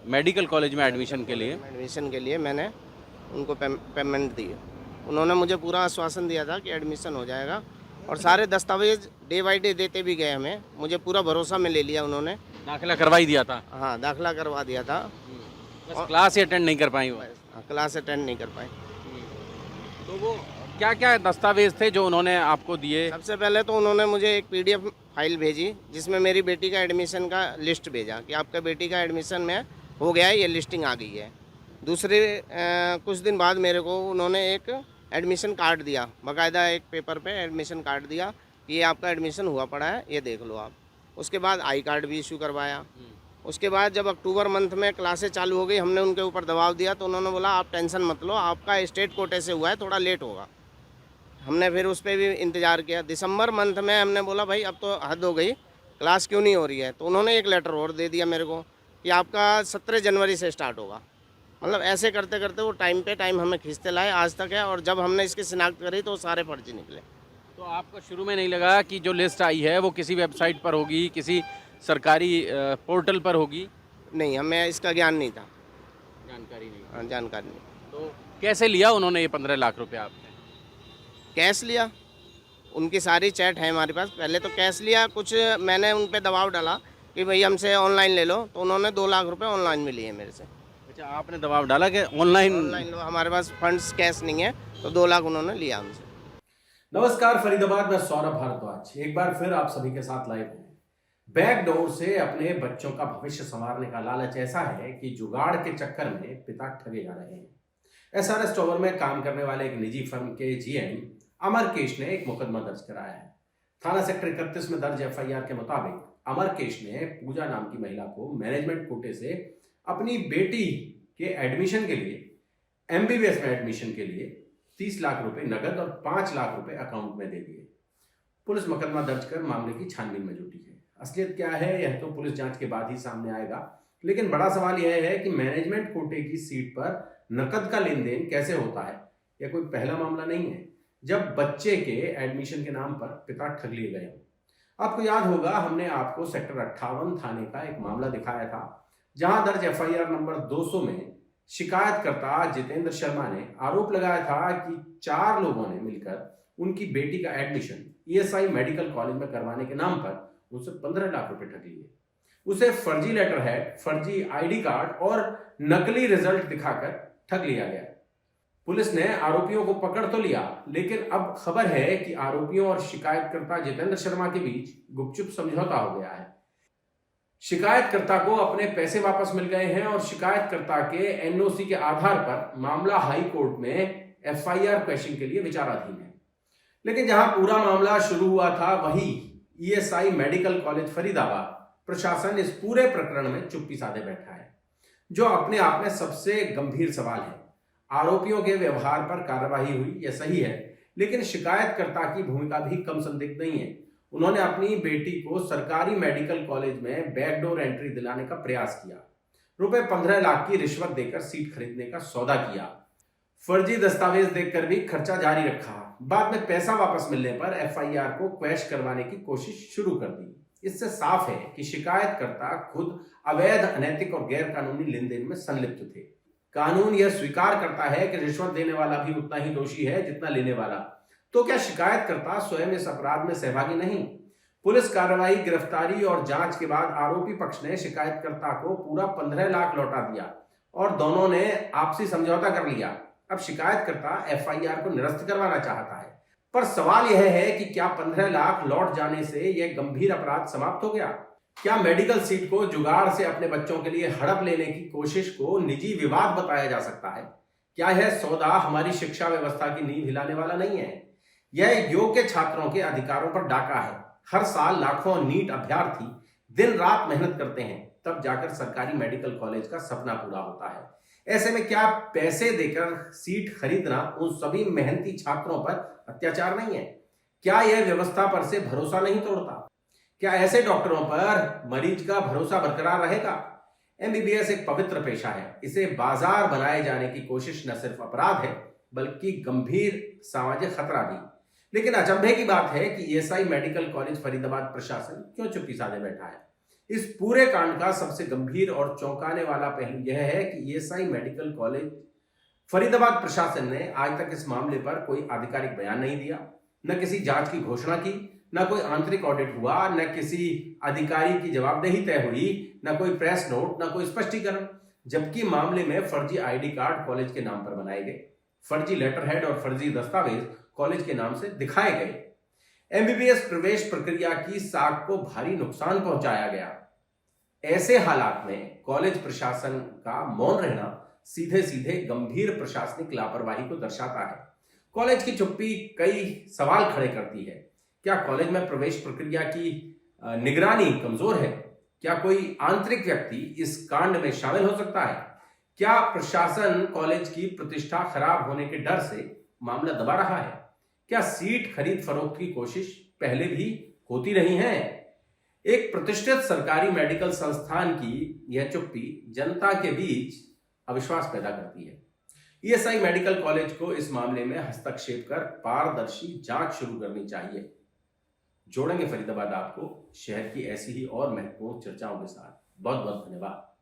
Medical college में admission के लिए? एडमिशन के लिए मैंने उनको पेमेंट दी। उन्होंने मुझे पूरा आश्वासन दिया था कि एडमिशन हो जाएगा और सारे दस्तावेज डे बाय डे देते भी गए हमें। मुझे पूरा भरोसा में ले लिया उन्होंने। दाखिला करवा ही दिया था? हाँ, दाखिला करवा दिया था। बस और क्लास ही अटेंड नहीं कर पाई वो? क्लास अटेंड नहीं कर पाए। तो वो क्या-क्या दस्तावेज थे जो उन्होंने आपको दिए? सबसे पहले तो उन्होंने मुझे एक पीडीएफ फाइल भेजी जिसमें मेरी बेटी का एडमिशन का लिस्ट भेजा कि आपका बेटी का एडमिशन में हो गया है, ये लिस्टिंग आ गई है। दूसरे कुछ दिन बाद मेरे को उन्होंने एक एडमिशन कार्ड दिया, बाकायदा एक पेपर पे एडमिशन कार्ड दिया कि ये आपका एडमिशन हुआ पड़ा है, ये देख लो आप। उसके बाद आई कार्ड भी इशू करवाया। उसके बाद जब अक्टूबर मंथ में क्लासें चालू हो गई, हमने उनके ऊपर दबाव दिया तो उन्होंने बोला आप टेंशन मत लो, आपका स्टेट कोटे से हुआ है, थोड़ा लेट होगा। हमने फिर उस पर भी इंतज़ार किया। दिसंबर मंथ में हमने बोला भाई अब तो हद हो गई, क्लास क्यों नहीं हो रही है? तो उन्होंने एक लेटर और दे दिया मेरे को कि आपका 17 जनवरी से स्टार्ट होगा। मतलब ऐसे करते करते वो टाइम पे टाइम हमें खींचते लाए आज तक है। और जब हमने इसकी शिनाख्त करी तो वो सारे फर्जी निकले। तो आपको शुरू में नहीं लगा कि जो लिस्ट आई है वो किसी वेबसाइट पर होगी, किसी सरकारी पोर्टल पर होगी? नहीं, हमें इसका ज्ञान नहीं था। जानकारी नहीं। हाँ, जानकारी नहीं। तो कैसे लिया उन्होंने ये 15 लाख रुपए आपसे? कैश लिया, उनकी सारी चैट है हमारे पास। पहले तो कैश लिया, कुछ मैंने उन पर दबाव डाला कि भाई हमसे ऑनलाइन ले लो, तो उन्होंने 2 लाख रुपए ऑनलाइन में लिए मेरे से। अच्छा, आपने दबाव डाला कि ऑनलाइन? ऑनलाइन लो, हमारे पास फंड्स कैश नहीं है, तो 2 लाख उन्होंने लिया हमसे। नमस्कार फरीदाबाद में सौरभ भारद्वाज एक बार फिर आप सभी के साथ लाइव हूं। बैकडोर से अपने बच्चों का भविष्य संवारने का लालच ऐसा है कि जुगाड़ के चक्कर में पिता ठगे जा रहे हैं। एसआरएस टॉवर में काम करने वाले एक निजी फर्म के जीएम अमरकेश ने एक मुकदमा दर्ज कराया है। थाना सेक्टर 31 में दर्ज एफआईआर के मुताबिक अमरकेश ने पूजा नाम की महिला को मैनेजमेंट कोटे से अपनी बेटी के एडमिशन के लिए एमबीबीएस में एडमिशन के लिए 30 लाख रुपए नगद और 5 लाख रुपए अकाउंट में दे दिए। पुलिस मुकदमा दर्ज कर मामले की छानबीन में जुटी है। असलियत क्या है यह तो पुलिस जांच के बाद ही सामने आएगा, लेकिन बड़ा सवाल यह है कि मैनेजमेंट कोटे की सीट पर नकद का लेन देन कैसे होता है। यह कोई पहला मामला नहीं है जब बच्चे के एडमिशन के नाम पर पिता ठग लिए गए। आपको याद होगा हमने आपको सेक्टर 58 थाने का एक मामला दिखाया था जहां दर्ज एफआईआर नंबर 200 में शिकायतकर्ता जितेंद्र शर्मा ने आरोप लगाया था कि 4 लोगों ने मिलकर उनकी बेटी का एडमिशन ईएसआई मेडिकल कॉलेज में करवाने के नाम पर उनसे 15 लाख रुपए ठग लिए। उसे फर्जी लेटर हेड, फर्जी आईडी कार्ड और नकली रिजल्ट दिखाकर ठग लिया गया। पुलिस ने आरोपियों को पकड़ तो लिया, लेकिन अब खबर है कि आरोपियों और शिकायतकर्ता जितेंद्र शर्मा के बीच गुपचुप समझौता हो गया है। शिकायतकर्ता को अपने पैसे वापस मिल गए हैं और शिकायतकर्ता के एनओसी के आधार पर मामला हाई कोर्ट में एफआईआर क्वेश्चन के लिए विचाराधीन है। लेकिन जहां पूरा मामला शुरू हुआ था वही ईएसआई मेडिकल कॉलेज फरीदाबाद प्रशासन इस पूरे प्रकरण में चुप्पी साधे बैठा है, जो अपने आप में सबसे गंभीर सवाल है। आरोपियों के व्यवहार पर कार्रवाई हुई, यह सही है, लेकिन शिकायतकर्ता की भूमिका भी कम संदिग्ध नहीं है। उन्होंने अपनी बेटी को सरकारी मेडिकल कॉलेज में बैकडोर एंट्री दिलाने का प्रयास किया, रुपए 15 लाख की रिश्वत देकर सीट खरीदने का सौदा किया, फर्जी दस्तावेज देखकर भी खर्चा जारी रखा। बाद में पैसा वापस मिलने पर एफआईआर को क्वैश करवाने की कोशिश शुरू कर दी। इससे साफ है कि शिकायतकर्ता खुद अवैध, अनैतिक और गैर कानूनी लेन देन में संलिप्त थे। कानून यह स्वीकार करता है कि रिश्वत देने वाला भी उतना ही दोषी है जितना लेने वाला। तो क्या शिकायतकर्ता स्वयं इस अपराध में सहभागी नहीं? पुलिस कार्रवाई, गिरफ्तारी और जांच के बाद आरोपी पक्ष ने शिकायतकर्ता को पूरा 15 लाख लौटा दिया और दोनों ने आपसी समझौता कर लिया। अब शिकायतकर्ता एफआईआर को निरस्त करवाना चाहता है, पर सवाल यह है कि क्या 15 लाख लौट जाने से यह गंभीर अपराध समाप्त हो गया? क्या मेडिकल सीट को जुगाड़ से अपने बच्चों के लिए हड़प लेने की कोशिश को निजी विवाद बताया जा सकता है? क्या यह सौदा हमारी शिक्षा व्यवस्था की नींव हिलाने वाला नहीं है? यह योग्य छात्रों के अधिकारों पर डाका है। हर साल लाखों नीट अभ्यर्थी दिन रात मेहनत करते हैं, तब जाकर सरकारी मेडिकल कॉलेज का सपना पूरा होता है। ऐसे में क्या पैसे देकर सीट खरीदना उन सभी मेहनती छात्रों पर अत्याचार नहीं है? क्या यह व्यवस्था पर से भरोसा नहीं तोड़ता? क्या ऐसे डॉक्टरों पर मरीज का भरोसा बरकरार रहेगा? एमबीबीएस एक पवित्र पेशा है। इसे बाजार बनाए जाने की कोशिश न सिर्फ अपराध है बल्कि गंभीर सामाजिक खतरा भी। लेकिन अचंभे की बात है कि ईएसआई मेडिकल कॉलेज फरीदाबाद प्रशासन क्यों चुप्पी साधे बैठा है? इस पूरे कांड का सबसे गंभीर और चौंकाने वाला पहलू यह है कि ईएसआई मेडिकल कॉलेज फरीदाबाद प्रशासन ने आज तक इस मामले पर कोई आधिकारिक बयान नहीं दिया, न किसी जांच की घोषणा की, न कोई आंतरिक ऑडिट हुआ, न किसी अधिकारी की जवाबदेही तय हुई, न कोई प्रेस नोट, न कोई स्पष्टीकरण। जबकि मामले में फर्जी आईडी कार्ड कॉलेज के नाम पर बनाए गए, फर्जी लेटर हेड और फर्जी दस्तावेज कॉलेज के नाम से दिखाए गए, एमबीबीएस प्रवेश प्रक्रिया की साख को भारी नुकसान पहुंचाया गया। ऐसे हालात में कॉलेज प्रशासन का मौन रहना सीधे सीधे गंभीर प्रशासनिक लापरवाही को दर्शाता है। कॉलेज की चुप्पी कई सवाल खड़े करती है। क्या कॉलेज में प्रवेश प्रक्रिया की निगरानी कमजोर है? क्या कोई आंतरिक व्यक्ति इस कांड में शामिल हो सकता है? क्या प्रशासन कॉलेज की प्रतिष्ठा खराब होने के डर से मामला दबा रहा है? क्या सीट खरीद फरोख्त की कोशिश पहले भी होती रही है? एक प्रतिष्ठित सरकारी मेडिकल संस्थान की यह चुप्पी जनता के बीच अविश्वास पैदा करती है। ईएसआई मेडिकल कॉलेज को इस मामले में हस्तक्षेप कर पारदर्शी जांच शुरू करनी चाहिए। जोड़ेंगे फरीदाबाद आपको शहर की ऐसी ही और महत्वपूर्ण चर्चाओं के साथ। बहुत बहुत धन्यवाद।